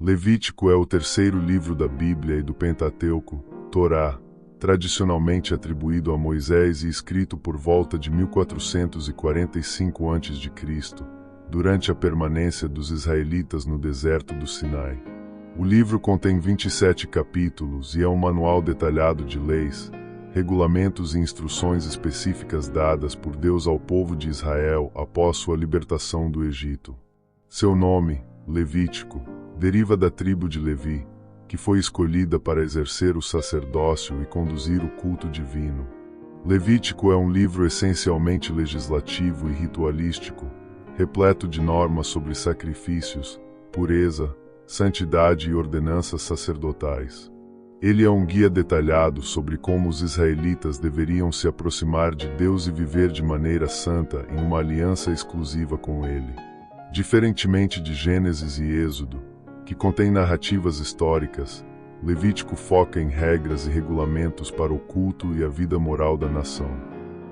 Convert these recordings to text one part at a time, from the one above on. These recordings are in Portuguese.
Levítico é o terceiro livro da Bíblia e do Pentateuco, Torá, tradicionalmente atribuído a Moisés e escrito por volta de 1445 a.C., durante a permanência dos israelitas no deserto do Sinai. O livro contém 27 capítulos e é um manual detalhado de leis, regulamentos e instruções específicas dadas por Deus ao povo de Israel após sua libertação do Egito. Seu nome, Levítico, deriva da tribo de Levi, que foi escolhida para exercer o sacerdócio e conduzir o culto divino. Levítico é um livro essencialmente legislativo e ritualístico, repleto de normas sobre sacrifícios, pureza, santidade e ordenanças sacerdotais. Ele é um guia detalhado sobre como os israelitas deveriam se aproximar de Deus e viver de maneira santa em uma aliança exclusiva com Ele. Diferentemente de Gênesis e Êxodo, que contém narrativas históricas, Levítico foca em regras e regulamentos para o culto e a vida moral da nação.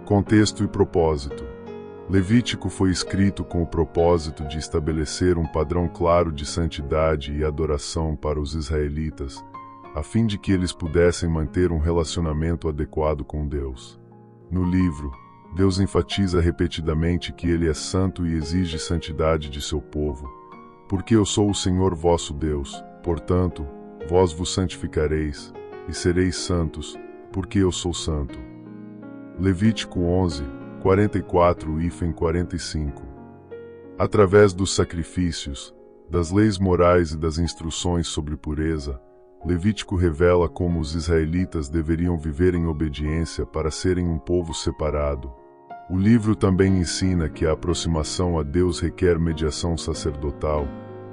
Contexto e propósito. Levítico foi escrito com o propósito de estabelecer um padrão claro de santidade e adoração para os israelitas, a fim de que eles pudessem manter um relacionamento adequado com Deus. No livro, Deus enfatiza repetidamente que Ele é santo e exige santidade de seu povo. Porque eu sou o Senhor vosso Deus, portanto, vós vos santificareis, e sereis santos, porque eu sou santo. Levítico 11, 44-45. Através dos sacrifícios, das leis morais e das instruções sobre pureza, Levítico revela como os israelitas deveriam viver em obediência para serem um povo separado. O livro também ensina que a aproximação a Deus requer mediação sacerdotal,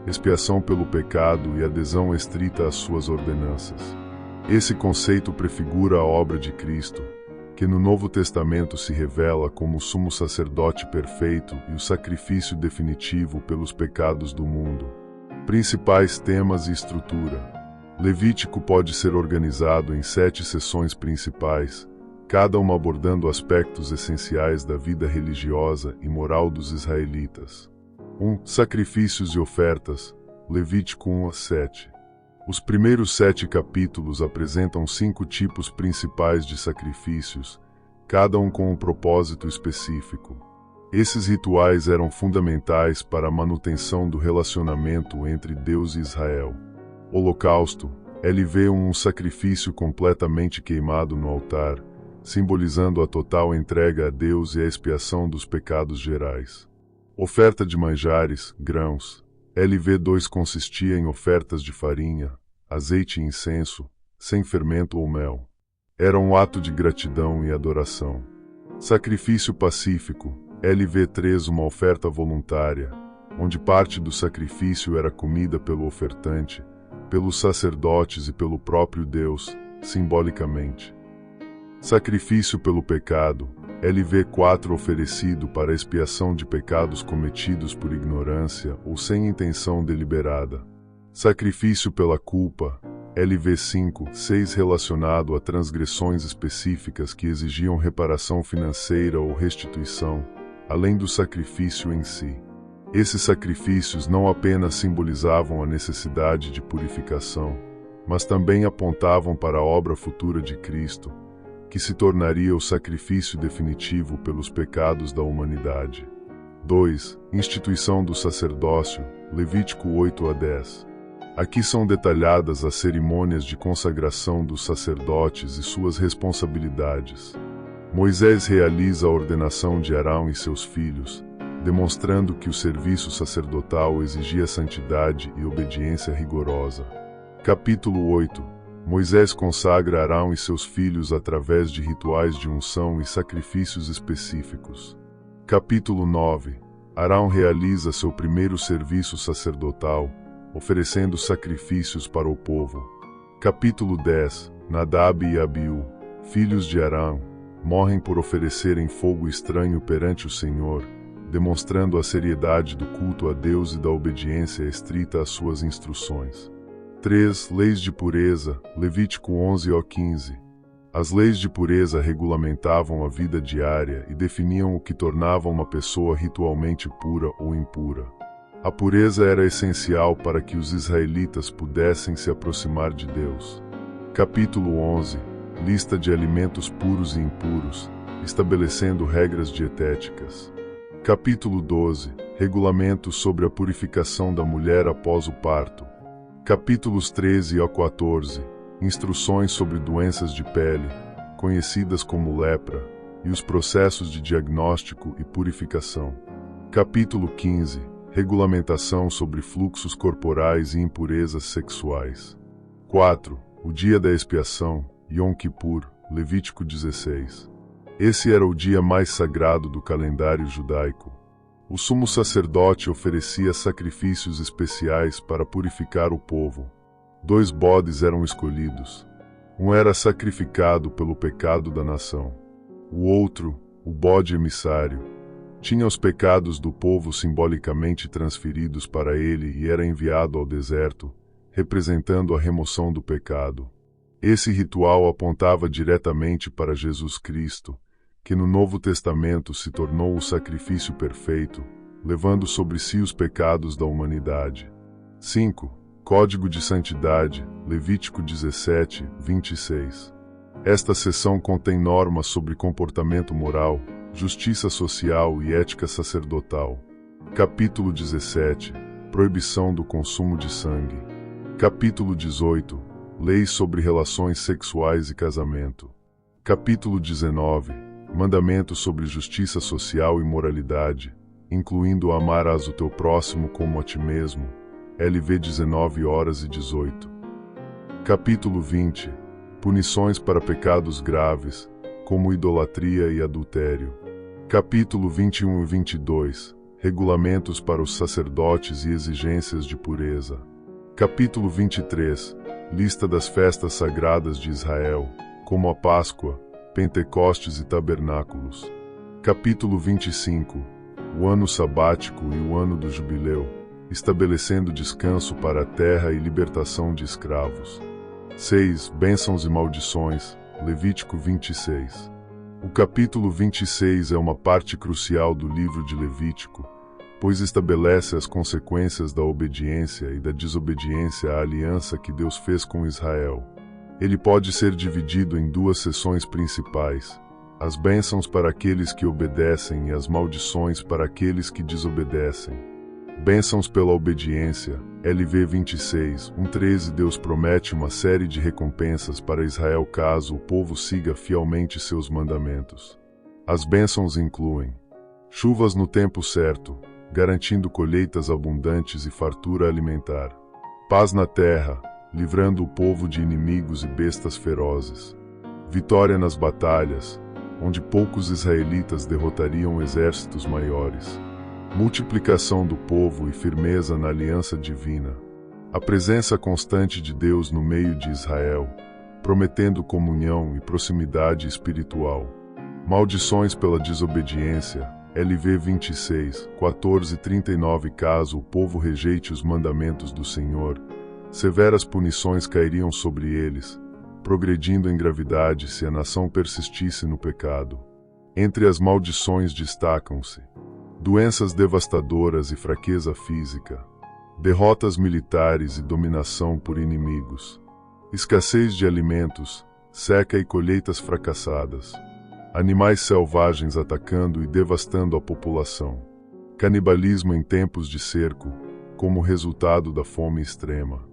expiação pelo pecado e adesão estrita às suas ordenanças. Esse conceito prefigura a obra de Cristo, que no Novo Testamento se revela como o sumo sacerdote perfeito e o sacrifício definitivo pelos pecados do mundo. Principais temas e estrutura. Levítico pode ser organizado em 7 seções principais, cada uma abordando aspectos essenciais da vida religiosa e moral dos israelitas. 1. Sacrifícios e ofertas, Levítico 1-7. Os primeiros 7 capítulos apresentam 5 tipos principais de sacrifícios, cada um com um propósito específico. Esses rituais eram fundamentais para a manutenção do relacionamento entre Deus e Israel. Holocausto, LV um sacrifício completamente queimado no altar, simbolizando a total entrega a Deus e a expiação dos pecados gerais. Oferta de manjares, grãos, LV2 consistia em ofertas de farinha, azeite e incenso, sem fermento ou mel. Era um ato de gratidão e adoração. Sacrifício pacífico, LV3 uma oferta voluntária, onde parte do sacrifício era comida pelo ofertante, pelos sacerdotes e pelo próprio Deus, simbolicamente. Sacrifício pelo pecado, LV4 oferecido para expiação de pecados cometidos por ignorância ou sem intenção deliberada. Sacrifício pela culpa, LV5, 6 relacionado a transgressões específicas que exigiam reparação financeira ou restituição, além do sacrifício em si. Esses sacrifícios não apenas simbolizavam a necessidade de purificação, mas também apontavam para a obra futura de Cristo, que se tornaria o sacrifício definitivo pelos pecados da humanidade. 2. Instituição do sacerdócio, Levítico 8-10. Aqui são detalhadas as cerimônias de consagração dos sacerdotes e suas responsabilidades. Moisés realiza a ordenação de Arão e seus filhos, demonstrando que o serviço sacerdotal exigia santidade e obediência rigorosa. Capítulo 8. Moisés consagra Arão e seus filhos através de rituais de unção e sacrifícios específicos. Capítulo 9. Arão realiza seu primeiro serviço sacerdotal, oferecendo sacrifícios para o povo. Capítulo 10. Nadab e Abiú, filhos de Arão, morrem por oferecerem fogo estranho perante o Senhor, demonstrando a seriedade do culto a Deus e da obediência estrita às suas instruções. 3. Leis de pureza, Levítico 11-15. As leis de pureza regulamentavam a vida diária e definiam o que tornava uma pessoa ritualmente pura ou impura. A pureza era essencial para que os israelitas pudessem se aproximar de Deus. Capítulo 11. Lista de alimentos puros e impuros, estabelecendo regras dietéticas. Capítulo 12. Regulamentos sobre a purificação da mulher após o parto. Capítulos 13 a 14. Instruções sobre doenças de pele, conhecidas como lepra, e os processos de diagnóstico e purificação. Capítulo 15. Regulamentação sobre fluxos corporais e impurezas sexuais. 4. O dia da expiação, Yom Kippur, Levítico 16. Esse era o dia mais sagrado do calendário judaico. O sumo sacerdote oferecia sacrifícios especiais para purificar o povo. 2 bodes eram escolhidos. Um era sacrificado pelo pecado da nação. O outro, o bode emissário, tinha os pecados do povo simbolicamente transferidos para ele e era enviado ao deserto, representando a remoção do pecado. Esse ritual apontava diretamente para Jesus Cristo, que no Novo Testamento se tornou o sacrifício perfeito, levando sobre si os pecados da humanidade. 5. Código de Santidade, Levítico 17, 26. Esta seção contém normas sobre comportamento moral, justiça social e ética sacerdotal. Capítulo 17. Proibição do consumo de sangue. Capítulo 18. Leis sobre relações sexuais e casamento. Capítulo 19. Mandamentos sobre justiça social e moralidade, incluindo amarás o teu próximo como a ti mesmo. LV 19 horas e 18. Capítulo 20. Punições para pecados graves, como idolatria e adultério. Capítulo 21 e 22. Regulamentos para os sacerdotes e exigências de pureza. Capítulo 23. Lista das festas sagradas de Israel, como a Páscoa, Pentecostes e Tabernáculos. Capítulo 25. O ano sabático e o ano do jubileu, estabelecendo descanso para a terra e libertação de escravos. 6. Bênçãos e maldições, Levítico 26. O capítulo 26 é uma parte crucial do livro de Levítico, pois estabelece as consequências da obediência e da desobediência à aliança que Deus fez com Israel. Ele pode ser dividido em 2 seções principais: as bênçãos para aqueles que obedecem e as maldições para aqueles que desobedecem. Bênçãos pela obediência, LV 26, 1:13. Deus promete uma série de recompensas para Israel caso o povo siga fielmente seus mandamentos. As bênçãos incluem chuvas no tempo certo, garantindo colheitas abundantes e fartura alimentar. Paz na terra, livrando o povo de inimigos e bestas ferozes. Vitória nas batalhas, onde poucos israelitas derrotariam exércitos maiores. Multiplicação do povo e firmeza na aliança divina. A presença constante de Deus no meio de Israel, prometendo comunhão e proximidade espiritual. Maldições pela desobediência, LV 26, 14-39. Caso o povo rejeite os mandamentos do Senhor, severas punições cairiam sobre eles, progredindo em gravidade se a nação persistisse no pecado. Entre as maldições destacam-se doenças devastadoras e fraqueza física, derrotas militares e dominação por inimigos, escassez de alimentos, seca e colheitas fracassadas, animais selvagens atacando e devastando a população, canibalismo em tempos de cerco, como resultado da fome extrema,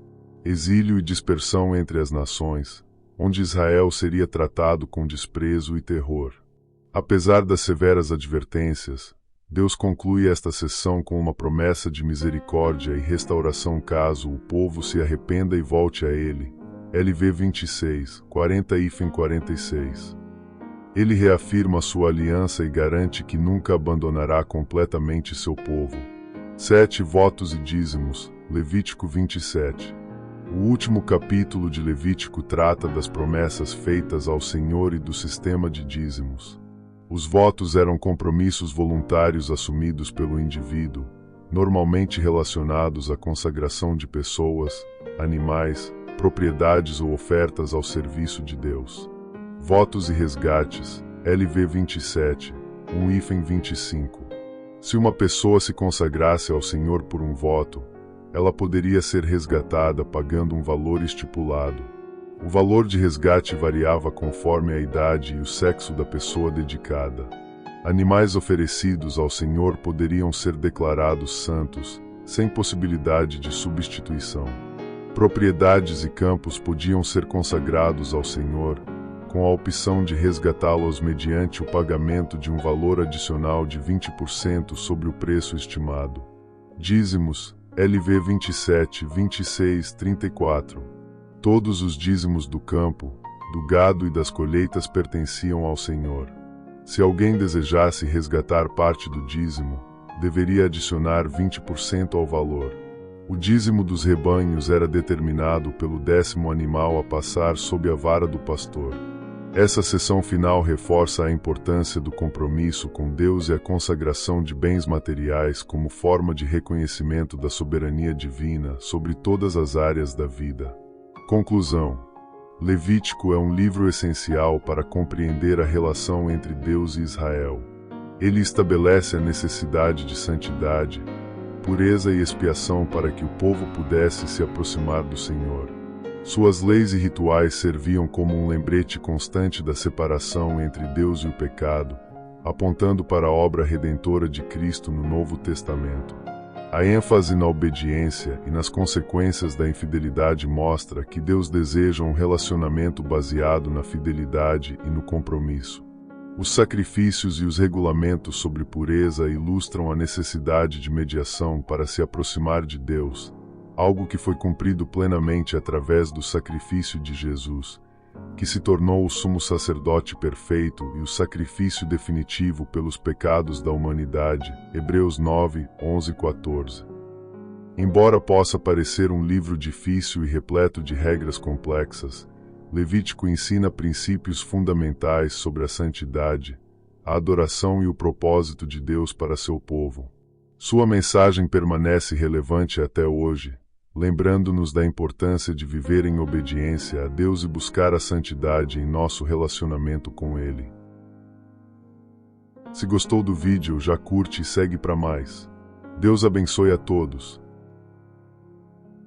exílio e dispersão entre as nações, onde Israel seria tratado com desprezo e terror. Apesar das severas advertências, Deus conclui esta seção com uma promessa de misericórdia e restauração caso o povo se arrependa e volte a Ele. LV 26, 40-46. Ele reafirma sua aliança e garante que nunca abandonará completamente seu povo. 7 Votos e dízimos, Levítico 27. O último capítulo de Levítico trata das promessas feitas ao Senhor e do sistema de dízimos. Os votos eram compromissos voluntários assumidos pelo indivíduo, normalmente relacionados à consagração de pessoas, animais, propriedades ou ofertas ao serviço de Deus. Votos e resgates, LV 27, 1-25. Se uma pessoa se consagrasse ao Senhor por um voto, ela poderia ser resgatada pagando um valor estipulado. O valor de resgate variava conforme a idade e o sexo da pessoa dedicada. Animais oferecidos ao Senhor poderiam ser declarados santos, sem possibilidade de substituição. Propriedades e campos podiam ser consagrados ao Senhor, com a opção de resgatá-los mediante o pagamento de um valor adicional de 20% sobre o preço estimado. Dízimos, LV 27, 26, 34. Todos os dízimos do campo, do gado e das colheitas pertenciam ao Senhor. Se alguém desejasse resgatar parte do dízimo, deveria adicionar 20% ao valor. O dízimo dos rebanhos era determinado pelo 10º animal a passar sob a vara do pastor. Essa seção final reforça a importância do compromisso com Deus e a consagração de bens materiais como forma de reconhecimento da soberania divina sobre todas as áreas da vida. Conclusão: Levítico é um livro essencial para compreender a relação entre Deus e Israel. Ele estabelece a necessidade de santidade, pureza e expiação para que o povo pudesse se aproximar do Senhor. Suas leis e rituais serviam como um lembrete constante da separação entre Deus e o pecado, apontando para a obra redentora de Cristo no Novo Testamento. A ênfase na obediência e nas consequências da infidelidade mostra que Deus deseja um relacionamento baseado na fidelidade e no compromisso. Os sacrifícios e os regulamentos sobre pureza ilustram a necessidade de mediação para se aproximar de Deus, algo que foi cumprido plenamente através do sacrifício de Jesus, que se tornou o sumo sacerdote perfeito e o sacrifício definitivo pelos pecados da humanidade. Hebreus 9, 11 e 14. Embora possa parecer um livro difícil e repleto de regras complexas, Levítico ensina princípios fundamentais sobre a santidade, a adoração e o propósito de Deus para seu povo. Sua mensagem permanece relevante até hoje, lembrando-nos da importância de viver em obediência a Deus e buscar a santidade em nosso relacionamento com Ele. Se gostou do vídeo, já curte e segue para mais. Deus abençoe a todos.